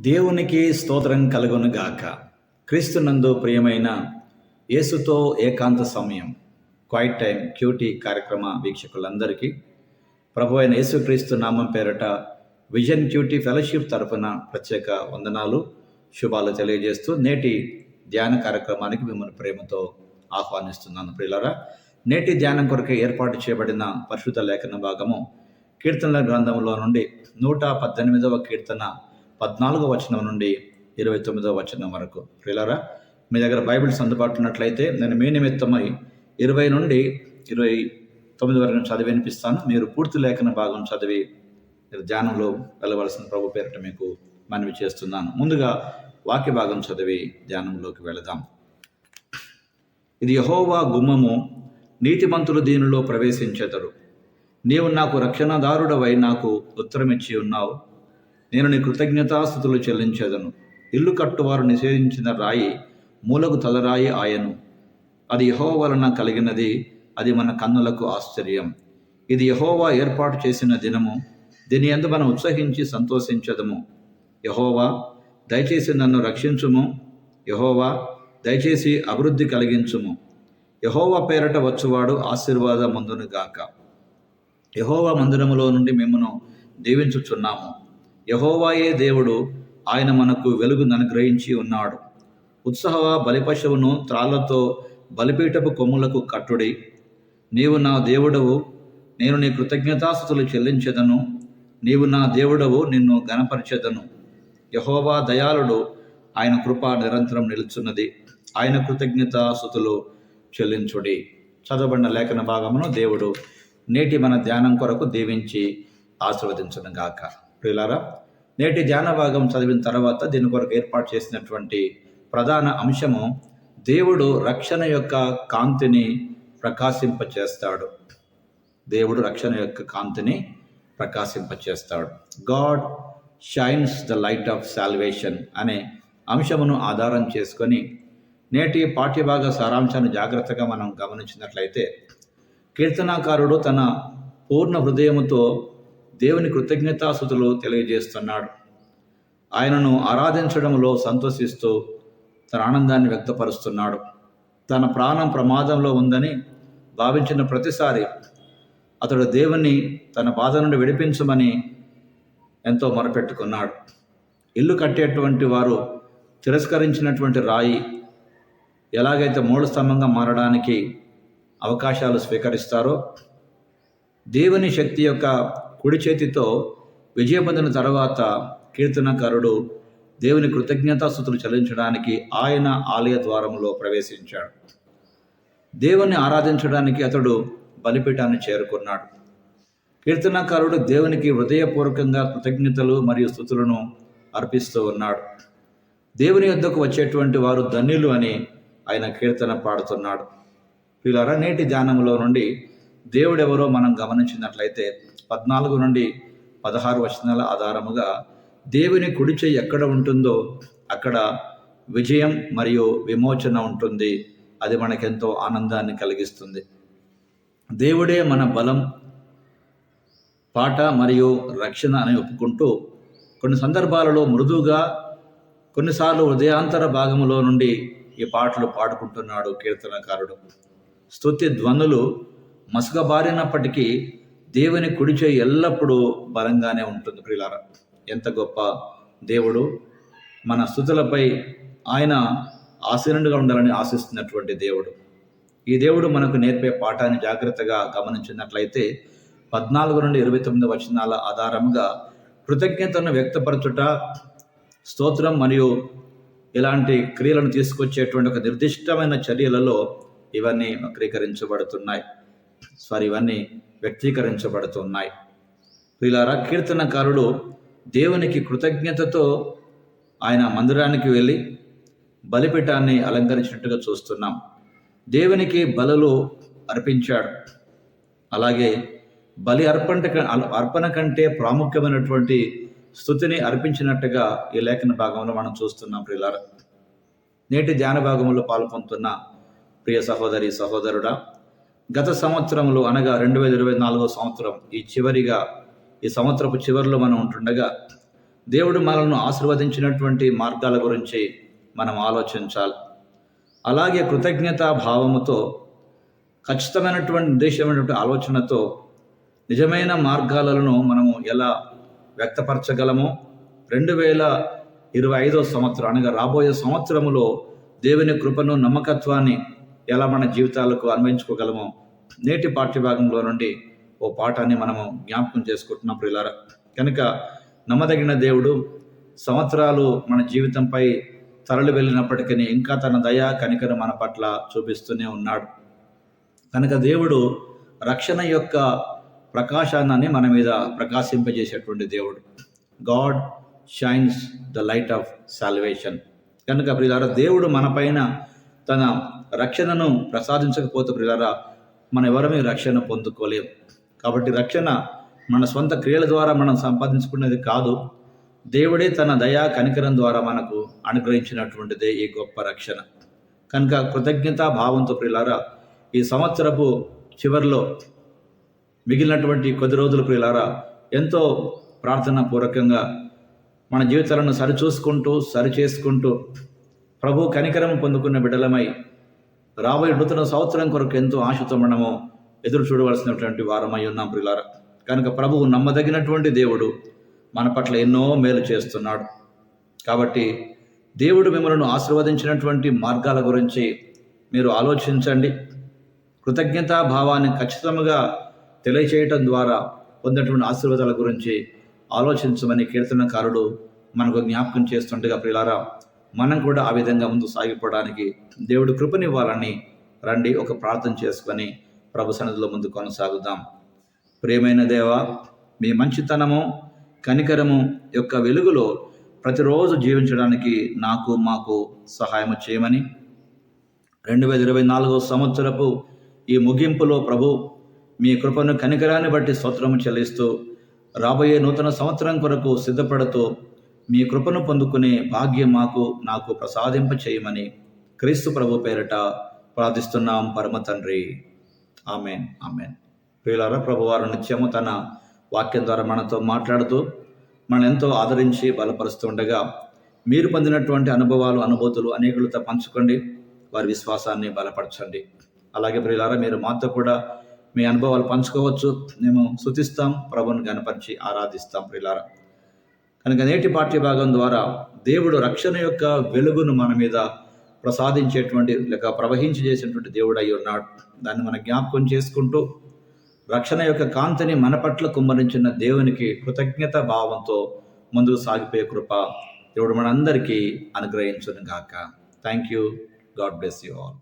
దేవునికి స్తోత్రం కలుగును గాక. క్రీస్తునందు ప్రియమైన యేసుతో ఏకాంత సమయం క్వైట్ టైం క్యూటీ కార్యక్రమ వీక్షకులందరికీ ప్రభు అయిన యేసుక్రీస్తు నామం పేరట విజన్ క్యూటీ ఫెలోషిప్ తరఫున ప్రత్యేక వందనాలు, శుభాలు తెలియజేస్తూ నేటి ధ్యాన కార్యక్రమానికి మిమ్మల్ని ప్రేమతో ఆహ్వానిస్తున్నాను. ప్రియులారా, నేటి ధ్యానం కొరకు ఏర్పాటు చేయబడిన పరిశుద్ధ లేఖన భాగము కీర్తనల గ్రంథంలో నుండి 118వ కీర్తన 14వ వచనం నుండి 29వ వచనం వరకు. ప్రియులారా, మీ దగ్గర బైబిల్స్ అందుబాటులో ఉన్నట్లయితే నేను మీ నిమిత్తమై 20 నుండి 29 వరకు చదివి వినిపిస్తాను. మీరు పూర్తి లేఖన భాగం చదివి మీరు ధ్యానంలో వెళ్ళవలసిన ప్రభు పేరిట మీకు మనవి చేస్తున్నాను. ముందుగా వాక్య భాగం చదివి ధ్యానంలోకి వెళదాం. ఇది యెహోవా గుమ్మము, నీతిమంతులు దీనిలో ప్రవేశించెదరు. నీవు నాకు రక్షణదారుడవై నాకు ఉత్తరమిచ్చి ఉన్నావు. నేను నీ కృతజ్ఞతాస్తుతులు చెల్లించేదను. ఇల్లు కట్టువారు నిషేధించిన రాయి మూలకు తలరాయి ఆయను. అది యెహోవా వలన కలిగినది, అది మన కన్నులకు ఆశ్చర్యం. ఇది యెహోవా ఏర్పాటు చేసిన దినము, దీని యందు మనం ఉత్సహించి సంతోషించదము. యెహోవా, దయచేసి నన్ను రక్షించుము. యెహోవా, దయచేసి అభివృద్ధి కలిగించుము. యెహోవా పేరట వచ్చువాడు ఆశీర్వాదమందును గాక. యెహోవా మందిరములో నుండి మిమ్మును దీవించుచున్నాము. యెహోవాయే దేవుడు, ఆయన మనకు వెలుగును అనుగ్రహించి ఉన్నాడు. ఉత్సవ బలిపశువును త్రాళ్లతో బలిపీఠపు కొమ్ములకు కట్టుడి. నీవు నా దేవుడవు, నేను నీ కృతజ్ఞతాస్తుతులు చెల్లించెదను. నీవు నా దేవుడవు, నిన్ను గణపరచెదను. యెహోవా దయాళుడు, ఆయన కృప నిరంతరం నిలుచున్నది. ఆయన కృతజ్ఞతాస్తుతులు చెల్లించుడి. చదవబడిన లేఖన భాగమును దేవుడు నేటి మన ధ్యానం కొరకు దీవించి ఆశీర్వదించును గాక. ప్రియులారా, నేటి ధ్యాన భాగం చదివిన తర్వాత దీని కొరకు ఏర్పాటు చేసినటువంటి ప్రధాన అంశము, దేవుడు రక్షణ యొక్క కాంతిని ప్రకాశింపచేస్తాడు. దేవుడు రక్షణ యొక్క కాంతిని ప్రకాశింపచేస్తాడు. God shines the light of salvation అనే అంశమును ఆధారం చేసుకొని నేటి పాఠ్యభాగ సారాంశాన్ని జాగ్రత్తగా మనం గమనించినట్లయితే, కీర్తనాకారుడు తన పూర్ణ హృదయముతో దేవుని కృతజ్ఞతాస్తుతులు తెలియజేస్తున్నాడు. ఆయనను ఆరాధించడంలో సంతోషిస్తూ తన ఆనందాన్ని వ్యక్తపరుస్తున్నాడు. తన ప్రాణం ప్రమాదంలో ఉందని భావించిన ప్రతిసారి అతడు దేవుని తన బాధ నుండి విడిపించమని ఎంతో మొరపెట్టుకున్నాడు. ఇల్లు కట్టేటువంటి వారు తిరస్కరించినటువంటి రాయి ఎలాగైతే మూల స్తంభంగా మారడానికి అవకాశాలు స్వీకరిస్తారో, దేవుని శక్తి యొక్క కుడి చేతితో విజయం పొందిన తర్వాత కీర్తనకారుడు దేవుని కృతజ్ఞతాస్తుతులు చెల్లించడానికి ఆయన ఆలయ ద్వారంలో ప్రవేశించాడు. దేవుని ఆరాధించడానికి అతడు బలిపీఠాన్ని చేరుకున్నాడు. కీర్తనకారుడు దేవునికి హృదయపూర్వకంగా కృతజ్ఞతలు మరియు స్తుతులను అర్పిస్తూ ఉన్నాడు. దేవుని యొద్దకు వచ్చేటువంటి వారు ధన్యులు అని ఆయన కీర్తన పాడుతున్నాడు. వీళ్ళ నేటి ధ్యానంలో నుండి దేవుడెవరో మనం గమనించినట్లయితే 14 నుండి 16 వచనాల ఆధారముగా దేవుని కుడి చెయ్యి ఎక్కడ ఉంటుందో అక్కడ విజయం మరియు విమోచన ఉంటుంది. అది మనకెంతో ఆనందాన్ని కలిగిస్తుంది. దేవుడే మన బలం, పాట మరియు రక్షణ అని ఒప్పుకుంటూ కొన్ని సందర్భాలలో మృదువుగా, కొన్నిసార్లు హృదయాంతర భాగములో నుండి ఈ పాటలు పాడుకుంటున్నాడు కీర్తనకారుడు. స్తుతి ధ్వనులు మసకబారినప్పటికీ దేవుని కుడి చేయి ఎల్లప్పుడూ బలంగానే ఉంటుంది. ప్రియులారా, ఎంత గొప్ప దేవుడు! మన స్తుతులపై ఆయన ఆసీనుడిగా ఉండాలని ఆశిస్తున్నటువంటి దేవుడు. ఈ దేవుడు మనకు నేర్పే పాఠాన్ని జాగ్రత్తగా గమనించినట్లయితే 14 నుండి 29 వచనాల ఆధారంగా కృతజ్ఞతను వ్యక్తపరచుట, స్తోత్రం మరియు ఇలాంటి క్రియలను తీసుకొచ్చేటువంటి ఒక నిర్దిష్టమైన చర్యలలో ఇవన్నీ వ్యక్తీకరించబడుతున్నాయి. ప్రియులారా, కీర్తనకారుడు దేవునికి కృతజ్ఞతతో ఆయన మందిరానికి వెళ్ళి బలిపీఠాన్ని అలంకరించినట్టుగా చూస్తున్నాం. దేవునికి బలులు అర్పించాడు. అలాగే బలి అర్పణ కంటే ప్రాముఖ్యమైనటువంటి స్తుతిని అర్పించినట్టుగా ఈ లేఖన భాగంలో మనం చూస్తున్నాం. ప్రియులారా, నేటి ధ్యాన భాగంలో పాల్గొంటున్న ప్రియ సహోదరి సహోదరుడా, గత సంవత్సరంలో అనగా 2024 సంవత్సరం ఈ సంవత్సరపు చివరిలో మనం ఉంటుండగా దేవుడు మనల్ని ఆశీర్వదించినటువంటి మార్గాల గురించి మనం ఆలోచించాలి. అలాగే కృతజ్ఞతా భావముతో, ఖచ్చితమైనటువంటి ఉద్దేశమైనటువంటి ఆలోచనతో నిజమైన మార్గాలను మనము ఎలా వ్యక్తపరచగలమో 2025 సంవత్సరం అనగా రాబోయే సంవత్సరములో దేవుని కృపను, నమ్మకత్వాన్ని ఎలా మన జీవితాలకు అన్వయించుకోగలమో నేటి పాఠ్యభాగంలో నుండి ఓ పాఠాన్ని మనము జ్ఞాపకం చేసుకుంటున్నాం ప్రియులారా. కనుక నమ్మదగిన దేవుడు సంవత్సరాలు మన జీవితంపై తరలి వెళ్ళినప్పటికీ ఇంకా తన దయా కనికరం మన పట్ల చూపిస్తూనే ఉన్నాడు. కనుక దేవుడు రక్షణ యొక్క ప్రకాశాన్ని మన మీద ప్రకాశింపజేసేటువంటి దేవుడు. God shines the light of salvation. కనుక ప్రియులారా, దేవుడు మన పైన తన రక్షణను ప్రసాదించకపోతే ప్రియులారా, మన ఎవరమే రక్షణ పొందుకోలేం. కాబట్టి రక్షణ మన సొంత క్రియల ద్వారా మనం సంపాదించుకునేది కాదు, దేవుడే తన దయా కనికరం ద్వారా మనకు అనుగ్రహించినటువంటిదే ఈ గొప్ప రక్షణ. కనుక కృతజ్ఞతా భావంతో ప్రియులారా, ఈ సంవత్సరపు చివరిలో మిగిలినటువంటి కొద్ది రోజులు ప్రియులారా ఎంతో ప్రార్థనా పూర్వకంగా మన జీవితాలను సరిచేసుకుంటూ ప్రభు కనికరం పొందుకున్న బిడ్డలమై రాబోయే నూతన సంవత్సరం కొరకు ఎంతో ఆశతో మనము ఎదురు చూడవలసినటువంటి వారమై ఉన్నాం ప్రియులారా. కనుక ప్రభువు నమ్మదగినటువంటి దేవుడు, మన పట్ల ఎన్నో మేలు చేస్తున్నాడు. కాబట్టి దేవుడు మిమ్మల్ని ఆశీర్వదించినటువంటి మార్గాల గురించి మీరు ఆలోచించండి. కృతజ్ఞతా భావాన్ని ఖచ్చితంగా తెలియచేయటం ద్వారా పొందినటువంటి ఆశీర్వాదాల గురించి ఆలోచించమని కీర్తనకారుడు మనకు జ్ఞాపకం చేస్తుండగా ప్రియులారా, మనం కూడా ఆ విధంగా ముందు సాగిపోవడానికి దేవుడు కృపనివ్వాలని రండి ఒక ప్రార్థన చేసుకొని ప్రభు సన్నిధిలో ముందు కొనసాగుదాం. ప్రియమైన దేవా, మీ మంచితనము, కనికరము యొక్క వెలుగులో ప్రతిరోజు జీవించడానికి మాకు సహాయం చేయమని 2024 సంవత్సరపు ఈ ముగింపులో ప్రభు మీ కృపను, కనికరాన్ని బట్టి స్తోత్రము చెల్లిస్తూ రాబోయే నూతన సంవత్సరం కొరకు సిద్ధపడుతూ మీ కృపను పొందుకునే భాగ్యం నాకు ప్రసాదింప చేయమని క్రీస్తు ప్రభు పేరిట ప్రార్థిస్తున్నాం పరమ తండ్రి. Amen, amen. ప్రియులారా, ప్రభువారు నిత్యము తన వాక్యం ద్వారా మనతో మాట్లాడుతూ మనం ఎంతో ఆదరించి బలపరుస్తూ ఉండగా మీరు పొందినటువంటి అనుభూతులు అనేకులతో పంచుకోండి, వారి విశ్వాసాన్ని బలపరచండి. అలాగే ప్రియులారా, మీరు మాతో కూడా మీ అనుభవాలు పంచుకోవచ్చు. మేము స్తుతిస్తాం, ప్రభువుని గణపరిచి ఆరాధిస్తాం ప్రియులారా. కనుక నేటి పాఠ్యభాగం ద్వారా దేవుడు రక్షణ యొక్క వెలుగును మన మీద ప్రసాదించేటువంటి లేక ప్రవహించి చేసేటువంటి దేవుడు అయి ఉన్నాడు. దాన్ని మనం జ్ఞాపకం చేసుకుంటూ రక్షణ యొక్క కాంతిని మన పట్ల కుమ్మరించిన దేవునికి కృతజ్ఞత భావంతో ముందుకు సాగిపోయే కృప దేవుడు మనందరికీ అనుగ్రహించును గాక. Thank you. God bless you all.